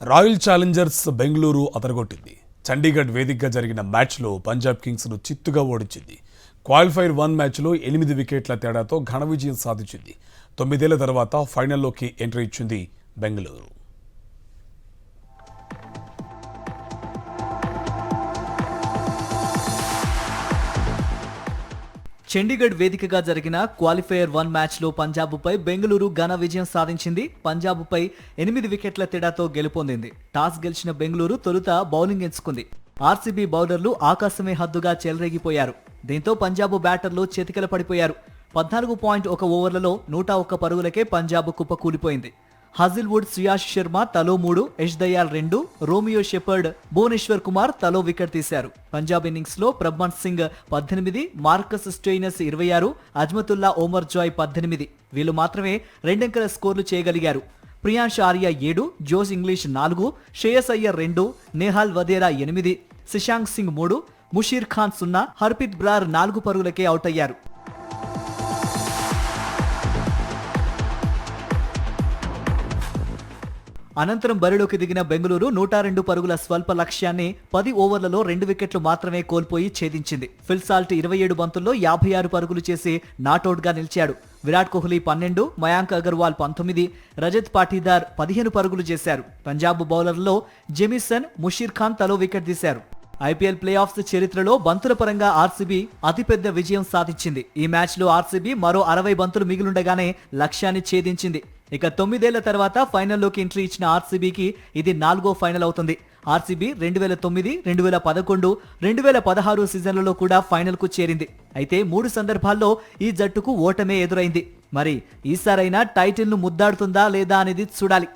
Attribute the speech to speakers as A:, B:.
A: Royal Challengers Bengaluru అదరగొట్టింది. చండీగఢ్ వేదికగా జరిగిన మ్యాచ్లో పంజాబ్ కింగ్స్ను చిత్తుగా ఓడించింది. క్వాలిఫైర్ 1 మ్యాచ్లో 8 వికెట్ల తేడాతో ఘన విజయం సాధించింది. 9 ఏళ్ల తర్వాత ఫైనల్లోకి ఎంట్రీ ఇచ్చింది బెంగళూరు.
B: చండీగఢ్ వేదికగా జరిగిన క్వాలిఫైయర్ 1 మ్యాచ్లో పంజాబ్పై బెంగళూరు ఘన విజయం సాధించింది. పంజాబ్పై 8 వికెట్ల తేడాతో గెలుపొందింది. టాస్ గెలిచిన బెంగళూరు తొలుత బౌలింగ్ ఎంచుకుంది. ఆర్సీబీ బౌలర్లు ఆకాశమే హద్దుగా చెలరేగిపోయారు. దీంతో పంజాబ్ బ్యాటర్లు చేతికల పడిపోయారు. 14.1 ఓవర్లలో 101 పరుగులకే పంజాబ్ కుప్పకూలిపోయింది. హజిల్వుడ్, శ్రేయాస్ శర్మ తలో 3, యష్ దయాల్ 2, రోమియో షెపర్డ్, భువనేశ్వర్ కుమార్ తలో వికెట్ తీశారు. పంజాబ్ ఇన్నింగ్స్ లో Prabhan Singh 18, Marcus Stoinis 26, Azmatullah Omarzai 18 వీళ్ళు మాత్రమే రెండంకెల స్కోర్లు చేయగలిగారు. ప్రియాంష్ ఆర్య 7, జోస్ ఇంగ్లీష్ 4, శ్రేయస్ అయ్యర్ 2, నేహాల్ వదేరా 8, శశాంక్ సింగ్ 3, ముషీర్ ఖాన్ 0, హర్ప్రీత్ బ్రార్ 4 పరుగులకే అవుట్ అయ్యారు. అనంతరం బరిలోకి దిగిన బెంగళూరు 102 పరుగుల స్వల్ప లక్ష్యాన్ని 10 ఓవర్లలో 2 వికెట్లు మాత్రమే కోల్పోయి ఛేదించింది. ఫిల్ సాల్ట్ 27 బంతుల్లో 56 పరుగులు చేసి నాటౌట్గా నిలిచాడు. విరాట్ కోహ్లీ 12, మయాంక్ అగర్వాల్ 19, రజత్ పాటీదార్ 15 పరుగులు చేశారు. పంజాబ్ బౌలర్లలో జెమిసన్, ముషీర్ ఖాన్ తలో వికెట్ తీశారు. ఐపీఎల్ ప్లే ఆఫ్స్ చరిత్రలో బంతుల పరంగా ఆర్సీబీ అతిపెద్ద విజయం సాధించింది. ఈ మ్యాచ్లో ఆర్సీబీ మరో 60 బంతులు మిగిలుండగానే లక్ష్యాన్ని ఛేదించింది. ఇక 9 ఏళ్ల తర్వాత ఫైనల్లోకి ఎంట్రీ ఇచ్చిన ఆర్సీబీకి ఇది 4వ ఫైనల్ అవుతుంది. ఆర్సీబీ 2009, 2011, 2016 సీజన్లలో కూడా ఫైనల్కు చేరింది. అయితే 3 సందర్భాల్లో ఈ జట్టుకు ఓటమే ఎదురైంది. మరి ఈసారైనా టైటిల్ను ముద్దాడుతుందా లేదా అనేది చూడాలి.